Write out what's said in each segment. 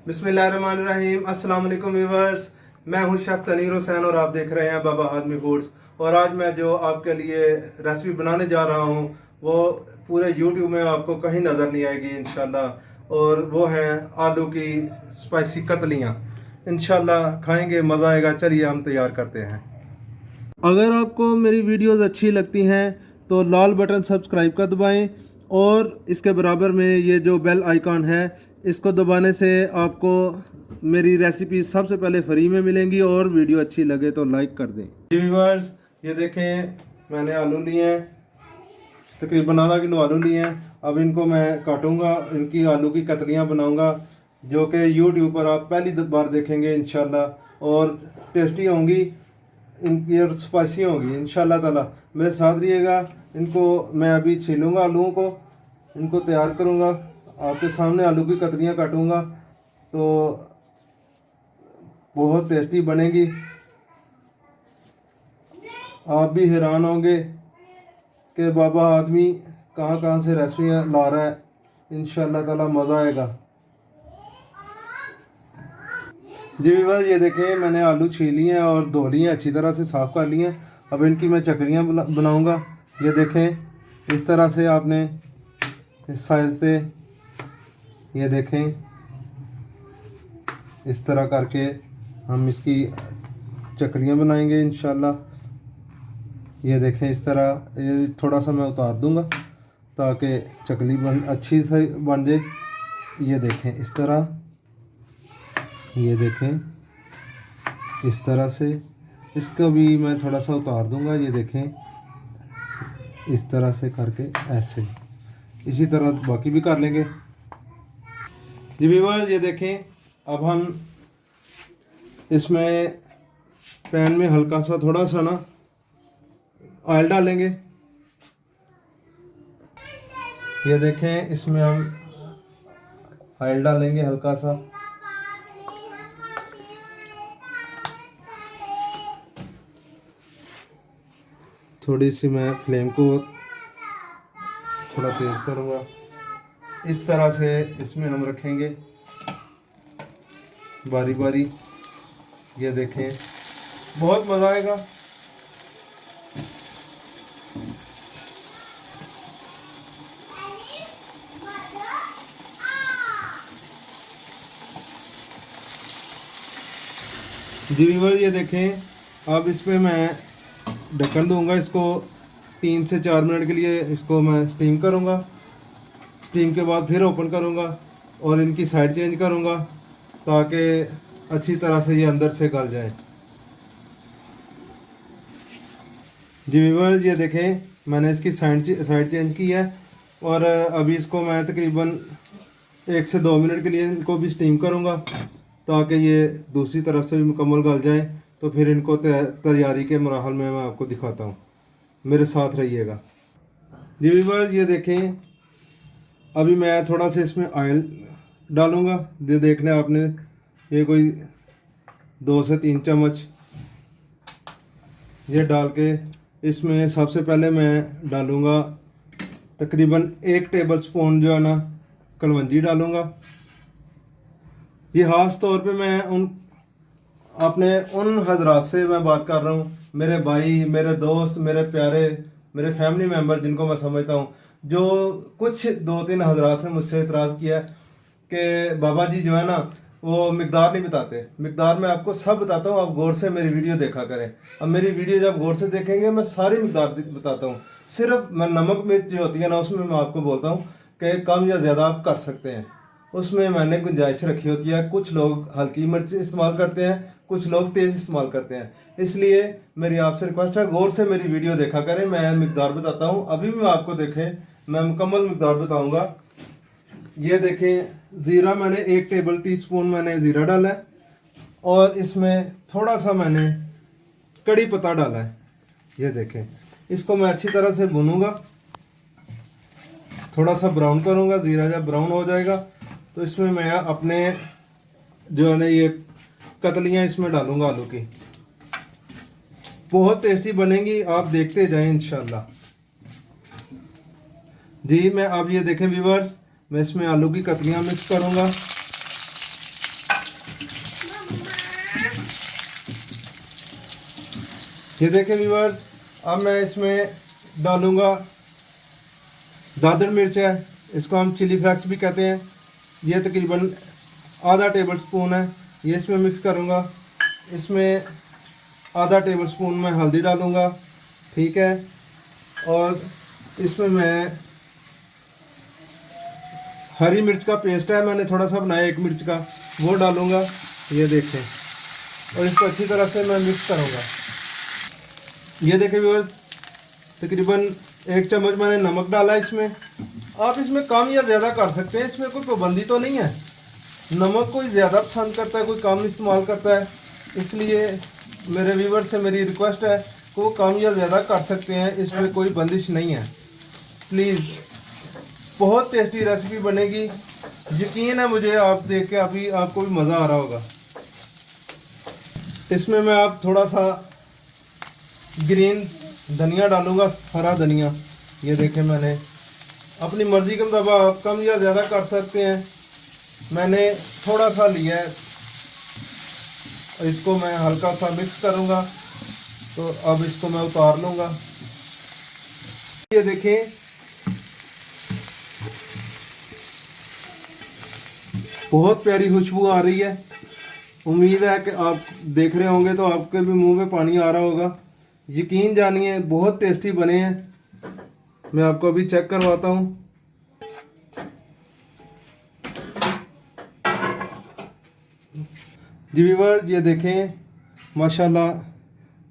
बिस्मिल्लाहिर्रहमानिर्रहीम। अस्सलाम वालेकुम व्यूअर्स, मैं हूं शेफ तनीर हुसैन और आप देख रहे हैं बाबा हाज़मी फूड्स। और आज मैं जो आपके लिए रेसिपी बनाने जा रहा हूं वो पूरे यूट्यूब में आपको कहीं नज़र नहीं आएगी इंशाल्लाह। और वो हैं आलू की स्पाइसी कतलियाँ। इंशाल्लाह खाएंगे, मज़ा आएगा। चलिए हम तैयार करते हैं। अगर आपको मेरी वीडियोस अच्छी लगती हैं तो लाल बटन सब्सक्राइब का दबाएं और इसके बराबर में ये जो बेल आइकॉन है इसको दबाने से आपको मेरी रेसिपी सबसे पहले फ्री में मिलेंगी। और वीडियो अच्छी लगे तो लाइक कर दें। जी व्यूअर्स, ये देखें मैंने आलू लिए हैं, तकरीबन आधा किलो आलू लिए हैं। अब इनको मैं काटूंगा, इनकी आलू की कतलियाँ बनाऊंगा जो कि यूट्यूब पर आप पहली बार देखेंगे इंशाल्लाह। और टेस्टी होंगी, इनकी और स्पाइसी होगी इंशाल्लाह ताला। मेरे साथ रहिएगा। इनको मैं अभी छीलूंगा, आलूओं को इनको तैयार करूंगा। आपके सामने आलू की कतलियाँ काटूंगा तो बहुत टेस्टी बनेगी। आप भी हैरान होंगे कि बाबा आदमी कहाँ कहाँ से रेसिपियाँ ला रहा है। इंशाल्लाह ताला मज़ा आएगा। जी व्यूअर्स, ये देखें मैंने आलू छील लिए हैं और धो लिए हैं, अच्छी तरह से साफ़ कर लिए हैं। अब इनकी मैं चकलियाँ बनाऊंगा। ये देखें इस तरह से आपने इस साइज़ से, ये देखें इस तरह करके हम इसकी चकलियाँ बनाएंगे इंशाल्लाह। ये देखें इस तरह, ये थोड़ा सा मैं उतार दूंगा ताकि चकली अच्छी से बन जाए। ये देखें इस तरह, ये देखें इस तरह से। इसका भी मैं थोड़ा सा उतार दूंगा। ये देखें इस तरह से करके ऐसे, इसी तरह बाकी भी कर लेंगे। जी व्यूअर्स, ये देखें अब हम इसमें पैन में हल्का सा थोड़ा सा ना ऑयल डालेंगे। ये देखें इसमें हम ऑयल डालेंगे हल्का सा। थोड़ी सी मैं फ्लेम को थोड़ा तेज़ करूँगा। इस तरह से इसमें हम रखेंगे बारी बारी। ये देखें बहुत मज़ा आएगा। जी व्यूअर्स, ये देखें अब इसमें मैं ढक्कन दूंगा। इसको 3 से 4 मिनट के लिए इसको मैं स्टीम करूंगा। स्टीम के बाद फिर ओपन करूंगा और इनकी साइड चेंज करूंगा ताकि अच्छी तरह से ये अंदर से गल जाए। जी व्यूअर्स, ये देखें मैंने इसकी साइड चेंज की है और अभी इसको मैं तकरीबन 1 से 2 मिनट के लिए इनको भी स्टीम करूंगा ताकि ये दूसरी तरफ से भी मुकम्मल गल जाए। तो फिर इनको तैयारी के मराहल में मैं आपको दिखाता हूँ, मेरे साथ रहिएगा। जी व्यूअर्स, ये देखें अभी मैं थोड़ा सा इसमें ऑयल डालूँगा। ये देख लें आपने, ये कोई 2 से 3 चम्मच ये डाल के इसमें सबसे पहले मैं डालूँगा तकरीबन 1 टेबल स्पून जो है ना कलवंजी डालूँगा। ये ख़ास तौर पे मैं उन हजरात से मैं बात कर रहा हूँ, मेरे भाई, मेरे दोस्त, मेरे प्यारे, मेरे फैमिली मेम्बर जिनको मैं समझता हूँ। जो कुछ 2-3 हजरात ने मुझसे इतराज़ किया कि बाबा जी जो है ना वो मिकदार नहीं बताते। मिकदार मैं आपको सब बताता हूँ, आप गौर से मेरी वीडियो देखा करें। अब मेरी वीडियो जब गौर से देखेंगे मैं सारी मिकदार बताता हूँ। सिर्फ मैं नमक मिर्च जो होती है ना उसमें मैं आपको बोलता हूँ कि कम या ज़्यादा आप कर सकते हैं, उसमें मैंने गुंजाइश रखी होती है। कुछ लोग हल्की मिर्च इस्तेमाल करते हैं, कुछ लोग तेज़ इस्तेमाल करते हैं। इसलिए मेरी आपसे रिक्वेस्ट है गौर से मेरी वीडियो देखा करें। मैं मिकदार बताता हूँ, अभी भी मैं आपको देखें, मैं मुकम्मल मिकदार बताऊँगा। ये देखें ज़ीरा मैंने 1 टेबल टीस्पून मैंने ज़ीरा डाला है और इसमें थोड़ा सा मैंने कड़ी पत्ता डाला है। ये देखें इसको मैं अच्छी तरह से भूनूंगा, थोड़ा सा ब्राउन करूंगा। ज़ीरा जब ब्राउन हो जाएगा तो इसमें मैं अपने जो है ना ये कतलियाँ इसमें डालूंगा आलू की। बहुत टेस्टी बनेंगी, आप देखते जाएं इंशाल्लाह। जी मैं अब ये देखें व्यूअर्स, मैं इसमें आलू की कतलियाँ मिक्स करूंगा। ये देखें व्यूअर्स, अब मैं इसमें डालूँगा दादर मिर्च है, इसको हम चिली फ्लेक्स भी कहते हैं। ये तकरीबन आधा टेबल स्पून है, ये इसमें मिक्स करूँगा। इसमें आधा टेबल स्पून मैं हल्दी डालूँगा, ठीक है। और इसमें मैं हरी मिर्च का पेस्ट है, मैंने थोड़ा सा बनाया 1 मिर्च का, वो डालूँगा। ये देखें, और इसको अच्छी तरह से मैं मिक्स करूँगा। ये देखें व्यूअर्स, तकरीबन 1 चम्मच मैंने नमक डाला है इसमें। आप इसमें कम या ज़्यादा कर सकते हैं, इसमें कोई पाबंदी तो नहीं है। नमक कोई ज़्यादा पसंद करता है, कोई कम इस्तेमाल करता है, इसलिए मेरे व्यूअर्स से मेरी रिक्वेस्ट है कि वो कम या ज़्यादा कर सकते हैं, इसमें कोई बंदिश नहीं है। प्लीज़, बहुत टेस्टी रेसिपी बनेगी, यकीन है मुझे, आप देख के अभी आपको भी मज़ा आ रहा होगा। इसमें मैं आप थोड़ा सा ग्रीन धनिया डालूँगा, हरा धनिया। ये देखें, मैंने अपनी मर्ज़ी के मुताबिक आप कम या ज़्यादा कर सकते हैं, मैंने थोड़ा सा लिया है। इसको मैं हल्का सा मिक्स करूँगा, तो अब इसको मैं उतार लूँगा। ये देखें, बहुत प्यारी खुशबू आ रही है। उम्मीद है कि आप देख रहे होंगे तो आपके भी मुंह में पानी आ रहा होगा। यकीन जानिए, बहुत टेस्टी बने हैं। मैं आपको अभी चेक करवाता हूँ। जी व्यूअर्स, ये देखें, माशाल्लाह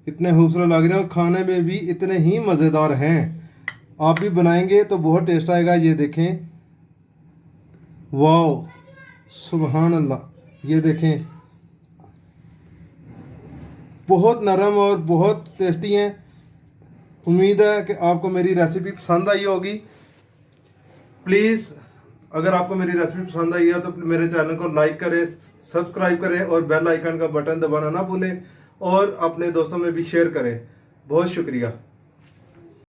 कितने खूबसूरत लग रहे हैं और खाने में भी इतने ही मज़ेदार हैं। आप भी बनाएंगे तो बहुत टेस्ट आएगा। ये देखें, वाओ, सुभान अल्लाह। ये देखें, बहुत नरम और बहुत टेस्टी हैं। उम्मीद है कि आपको मेरी रेसिपी पसंद आई होगी। प्लीज़, अगर आपको मेरी रेसिपी पसंद आई है तो मेरे चैनल को लाइक करें, सब्सक्राइब करें और बेल आइकन का बटन दबाना ना भूलें, और अपने दोस्तों में भी शेयर करें। बहुत शुक्रिया।